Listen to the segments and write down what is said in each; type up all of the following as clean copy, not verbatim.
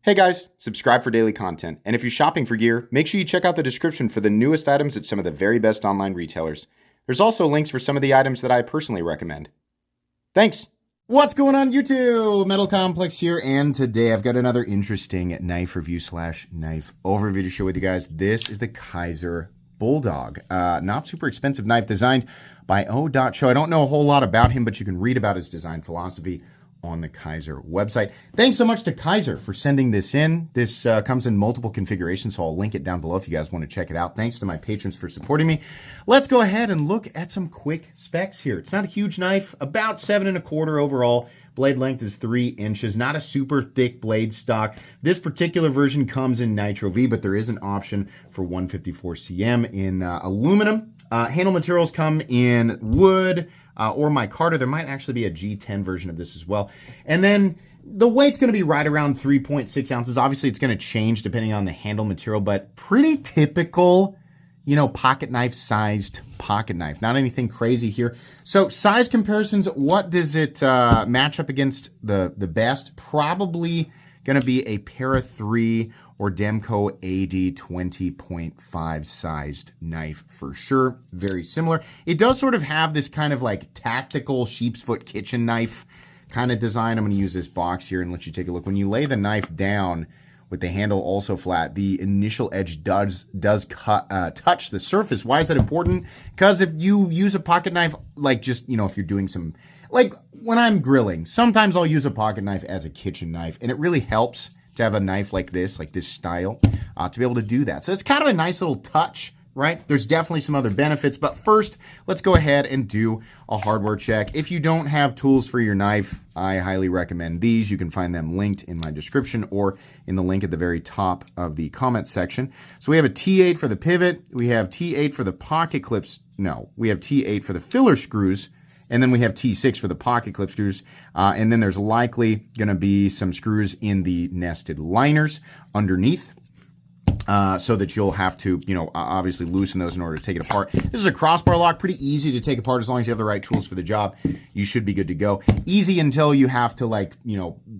Hey guys, subscribe for daily content. And if you're shopping for gear, make sure you check out the description for the newest items at some of the very best online retailers. There's also links for some of the items that I personally recommend. Thanks! What's going on YouTube? Metal Complex here, and today I've got another interesting knife review / knife overview to share with you guys. This is the Kizer Bulldog. Not super expensive knife designed by O.Show. I don't know a whole lot about him, but you can read about his design philosophy on the Kizer website. Thanks so much to Kizer for sending this in. This comes in multiple configurations, so I'll link it down below if you guys want to check it out. Thanks to my patrons for supporting me. Let's go ahead and look at some quick specs here. It's not a huge knife, about 7 1/4 overall. Blade length is 3 inches, not a super thick blade stock. This particular version comes in Nitro V, but there is an option for 154 cm in aluminum. Handle materials come in wood, or micarta. There might actually be a G10 version of this as well. And then the weight's going to be right around 3.6 ounces. Obviously, it's going to change depending on the handle material, but pretty typical, pocket knife sized pocket knife. Not anything crazy here. So size comparisons, what does it match up against the best? Probably going to be a Para 3 or Demco AD 20.5 sized knife for sure. Very similar. It does sort of have this kind of like tactical sheep's foot kitchen knife kind of design. I'm going to use this box here and let you take a look. When you lay the knife down with the handle also flat, the initial edge does touch the surface. Why is that important? Because if you use a pocket knife, like just, if you're doing some, like when I'm grilling, sometimes I'll use a pocket knife as a kitchen knife, and it really helps to have a knife like this style, to be able to do that. So it's kind of a nice little touch, right? There's definitely some other benefits, but first, let's go ahead and do a hardware check. If you don't have tools for your knife, I highly recommend these. You can find them linked in my description or in the link at the very top of the comment section. So we have a T8 for the pivot. We have T8 for the pocket clips. No, we have T8 for the filler screws. And then we have T6 for the pocket clip screws. And then there's likely going to be some screws in the nested liners underneath. So that you'll have to, obviously loosen those in order to take it apart. This is a crossbar lock, pretty easy to take apart as long as you have the right tools for the job. You should be good to go. Easy until you have to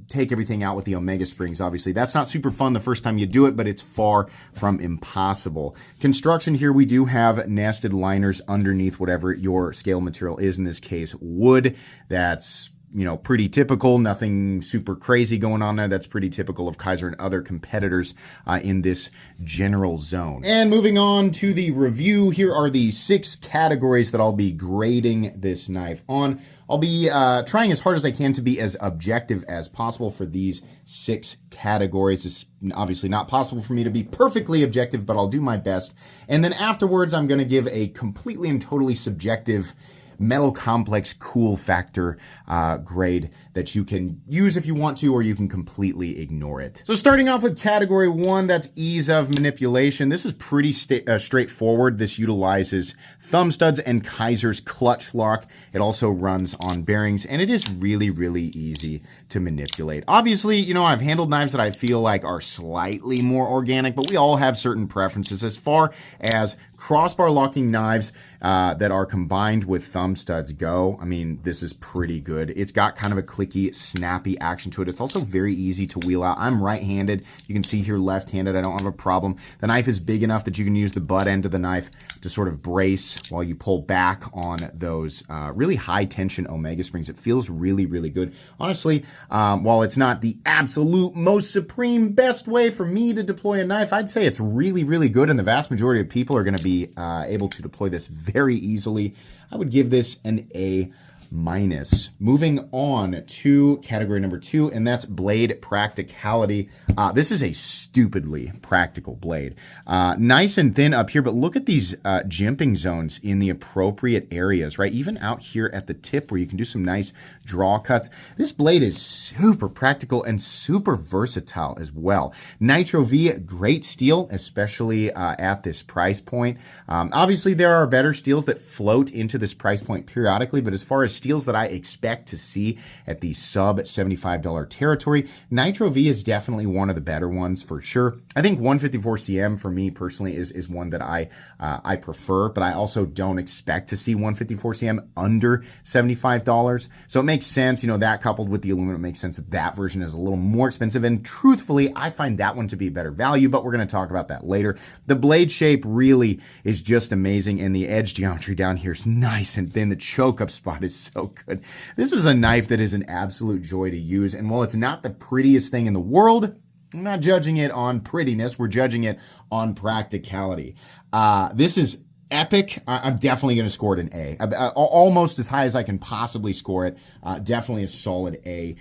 take everything out with the Omega springs. Obviously, that's not super fun the first time you do it, but it's far from impossible. Construction here, we do have nested liners underneath whatever your scale material is. In this case, wood. That's pretty typical, nothing super crazy going on there. That's pretty typical of Kizer and other competitors in this general zone. And moving on to the review, here are the 6 categories that I'll be grading this knife on. I'll be trying as hard as I can to be as objective as possible for these 6 categories. It's obviously not possible for me to be perfectly objective, but I'll do my best. And then afterwards, I'm going to give a completely and totally subjective Metal Complex cool factor grade that you can use if you want to, or you can completely ignore it. So starting off with category 1, that's ease of manipulation. This is pretty straightforward. This utilizes thumb studs and Kizer's clutch lock. It also runs on bearings, and it is really, really easy to manipulate. Obviously, I've handled knives that I feel like are slightly more organic, but we all have certain preferences as far as crossbar locking knives that are combined with thumb studs go. I mean, this is pretty good. It's got kind of a clicky, snappy action to it. It's also very easy to wheel out. I'm right-handed. You can see here left-handed. I don't have a problem. The knife is big enough that you can use the butt end of the knife to sort of brace while you pull back on those really high-tension Omega springs. It feels really, really good. Honestly, while it's not the absolute most supreme best way for me to deploy a knife, I'd say it's really, really good, and the vast majority of people are going to be able to deploy this very easily. I would give this an A-. Moving on to category number 2, and that's blade practicality. This is a stupidly practical blade. Nice and thin up here, but look at these jimping zones in the appropriate areas, right? Even out here at the tip where you can do some nice draw cuts. This blade is super practical and super versatile as well. Nitro V, great steel, especially at this price point. Obviously, there are better steels that float into this price point periodically, but as far as steals that I expect to see at the sub $75 territory. Nitro V is definitely one of the better ones for sure. I think 154 CM for me personally is one that I prefer, but I also don't expect to see 154 CM under $75. So it makes sense, that coupled with the aluminum, it makes sense that that version is a little more expensive. And truthfully, I find that one to be better value, but we're going to talk about that later. The blade shape really is just amazing, and the edge geometry down here is nice and thin. The choke up spot is so good. This is a knife that is an absolute joy to use, and while it's not the prettiest thing in the world, I'm not judging it on prettiness. We're judging it on practicality. This is epic. I'm definitely going to score it an A. Almost as high as I can possibly score it. Definitely a solid A.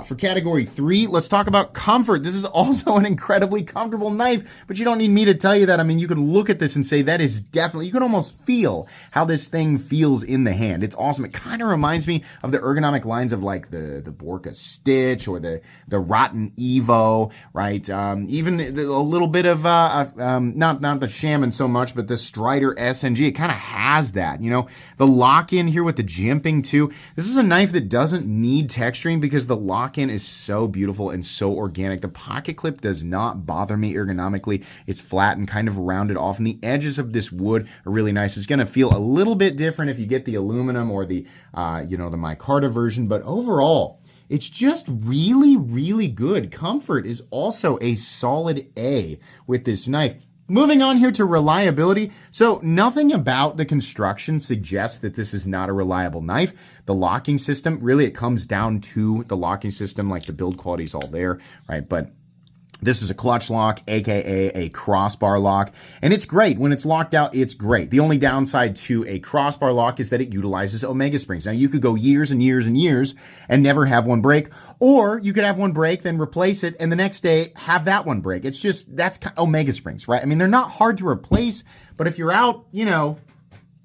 For category 3, let's talk about comfort. This is also an incredibly comfortable knife, but you don't need me to tell you that. I mean, you can look at this and say that is definitely, you can almost feel how this thing feels in the hand. It's awesome. It kind of reminds me of the ergonomic lines of like the Borka Stitch or the Rotten Evo, right? Even a little bit of, not the Shaman so much, but the Strider SNG. It kind of has that, the lock-in here with the jimping too. This is a knife that doesn't need texturing because the lock-in is so beautiful and so organic. The pocket clip does not bother me ergonomically. It's flat and kind of rounded off, and the edges of this wood are really nice. It's going to feel a little bit different if you get the aluminum or the micarta version, but overall, it's just really, really good. Comfort is also a solid A with this knife. Moving on here to reliability. So nothing about the construction suggests that this is not a reliable knife. The locking system, really it comes down to the locking system, like the build quality is all there, right? But this is a clutch lock, aka a crossbar lock, and it's great. When it's locked out, it's great. The only downside to a crossbar lock is that it utilizes omega springs. Now, you could go years and years and years and never have one break, or you could have one break, then replace it, and the next day have that one break. It's just, that's omega springs, right? I mean, they're not hard to replace, but if you're out,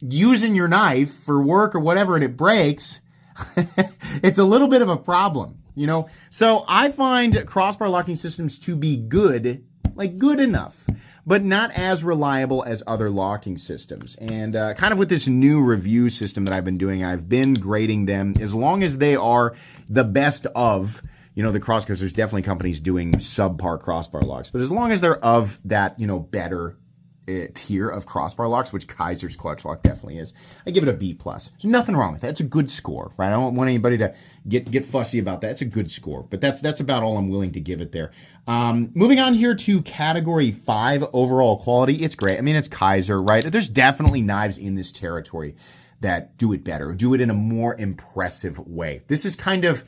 using your knife for work or whatever and it breaks, it's a little bit of a problem. So I find crossbar locking systems to be good, like good enough, but not as reliable as other locking systems. And kind of with this new review system that I've been doing, I've been grading them as long as they are the best of, the cross, because there's definitely companies doing subpar crossbar locks, but as long as they're of that, better tier of crossbar locks, which Kizer's clutch lock definitely is, I give it a B+. There's nothing wrong with that. It's a good score, right? I don't want anybody to get fussy about that. It's a good score, but that's about all I'm willing to give it there. Moving on here to category 5, overall quality. It's great. I mean, it's Kizer, right? There's definitely knives in this territory that do it better, do it in a more impressive way. This is kind of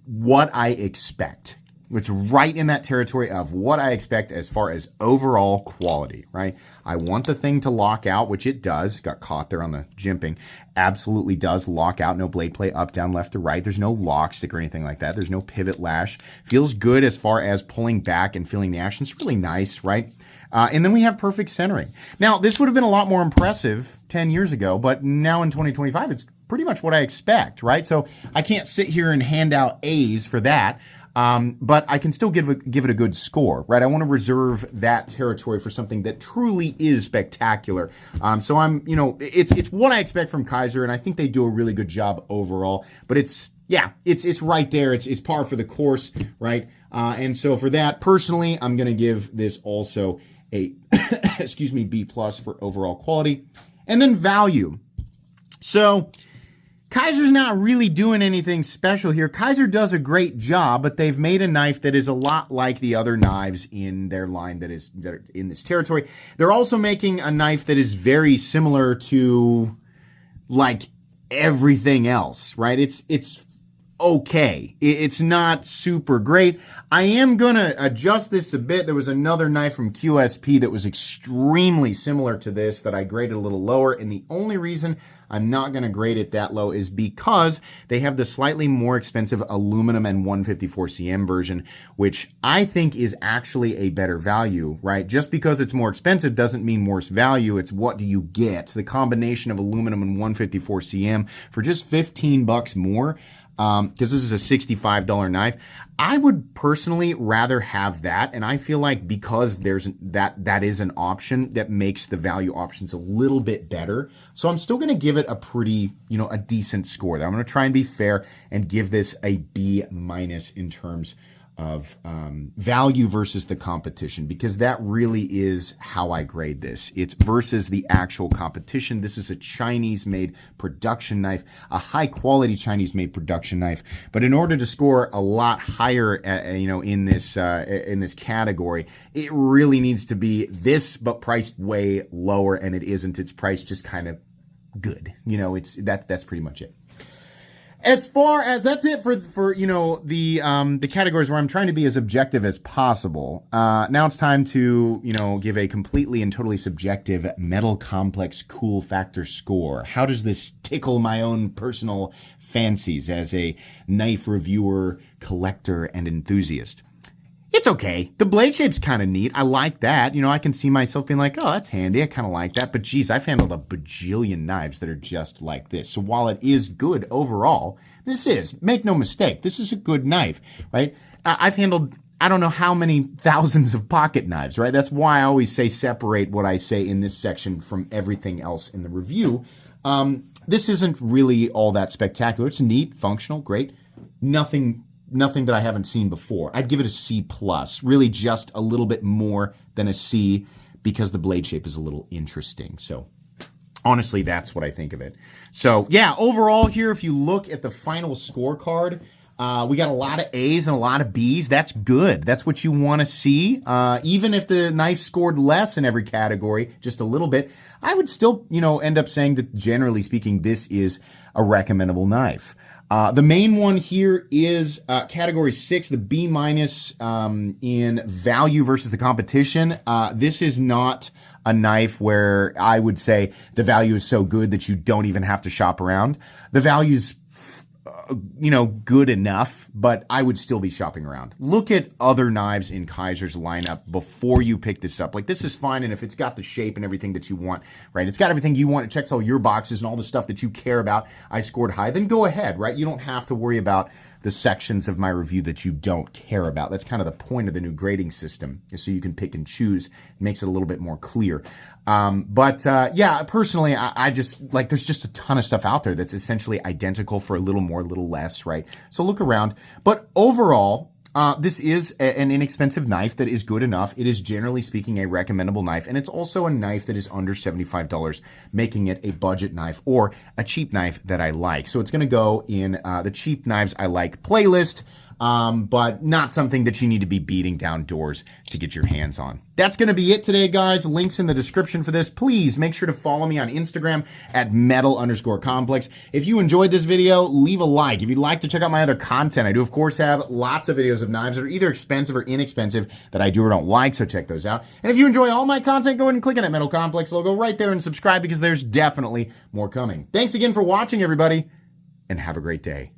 what I expect. It's right in that territory of what I expect as far as overall quality, right? I want the thing to lock out, which it does. Got caught there on the jimping. Absolutely does lock out. No blade play up, down, left, or right. There's no lock stick or anything like that. There's no pivot lash. Feels good as far as pulling back and feeling the action. It's really nice, right? And then we have perfect centering. Now, this would have been a lot more impressive 10 years ago, but now in 2025, it's pretty much what I expect, right? So I can't sit here and hand out A's for that. But I can still give it a good score, right? I want to reserve that territory for something that truly is spectacular. So I'm, it's what I expect from Kizer, and I think they do a really good job overall. But it's right there. It's par for the course, right? And so for that, personally, I'm going to give this also a, B+ for overall quality. And then value. So Kizer's not really doing anything special here. Kizer does a great job, but they've made a knife that is a lot like the other knives in their line that are in this territory. They're also making a knife that is very similar to like everything else, right? It's okay. It's not super great. I am gonna adjust this a bit. There was another knife from QSP that was extremely similar to this that I graded a little lower, and the only reason I'm not going to grade it that low is because they have the slightly more expensive aluminum and 154 CM version, which I think is actually a better value, right? Just because it's more expensive doesn't mean worse value. It's what do you get? The combination of aluminum and 154 CM for just $15 more. because this is a $65 knife. I would personally rather have that, and I feel like because there's that is an option that makes the value options a little bit better. So I'm still going to give it a pretty, a decent score. I'm going to try and be fair and give this a B- in terms of value versus the competition, because that really is how I grade this. It's versus the actual competition. This is a Chinese-made production knife, a high-quality Chinese-made production knife. But in order to score a lot higher, in this category, it really needs to be this, but priced way lower, and it isn't. It's priced just kind of good. That's pretty much it. As far as that's it for the categories where I'm trying to be as objective as possible. Now it's time to give a completely and totally subjective Metal Complex cool factor score. How does this tickle my own personal fancies as a knife reviewer, collector, and enthusiast? It's okay. The blade shape's kind of neat. I like that. I can see myself being like, oh, that's handy. I kind of like that. But geez, I've handled a bajillion knives that are just like this. So while it is good overall, make no mistake, this is a good knife, right? I've handled, I don't know how many thousands of pocket knives, right? That's why I always say separate what I say in this section from everything else in the review. This isn't really all that spectacular. It's neat, functional, great. Nothing that I haven't seen before. I'd give it a C+, really just a little bit more than a C because the blade shape is a little interesting. So honestly, that's what I think of it. So yeah, overall here, if you look at the final scorecard, we got a lot of A's and a lot of B's. That's good. That's what you want to see. Even if the knife scored less in every category, just a little bit, I would still, end up saying that generally speaking, this is a recommendable knife. The main one here is category 6, the B- in value versus the competition. This is not a knife where I would say the value is so good that you don't even have to shop around. The value's good enough, but I would still be shopping around. Look at other knives in Kizer's lineup before you pick this up. Like, this is fine, and if it's got the shape and everything that you want, right? It's got everything you want. It checks all your boxes and all the stuff that you care about. I scored high. Then go ahead, right? You don't have to worry about the sections of my review that you don't care about. That's kind of the point of the new grading system, is so you can pick and choose. It makes it a little bit more clear. Yeah, personally, I just, like, there's just a ton of stuff out there that's essentially identical for a little more, a little less, right? So look around. But overall, this is an inexpensive knife that is good enough. It is, generally speaking, a recommendable knife, and it's also a knife that is under $75, making it a budget knife or a cheap knife that I like. So it's going to go in the cheap knives I like playlist, but not something that you need to be beating down doors to get your hands on. That's going to be it today, guys. Links in the description for this. Please make sure to follow me on Instagram at metal_complex. If you enjoyed this video, leave a like. If you'd like to check out my other content, I do, of course, have lots of videos of knives that are either expensive or inexpensive that I do or don't like, so check those out. And if you enjoy all my content, go ahead and click on that Metal Complex logo right there and subscribe, because there's definitely more coming. Thanks again for watching, everybody, and have a great day.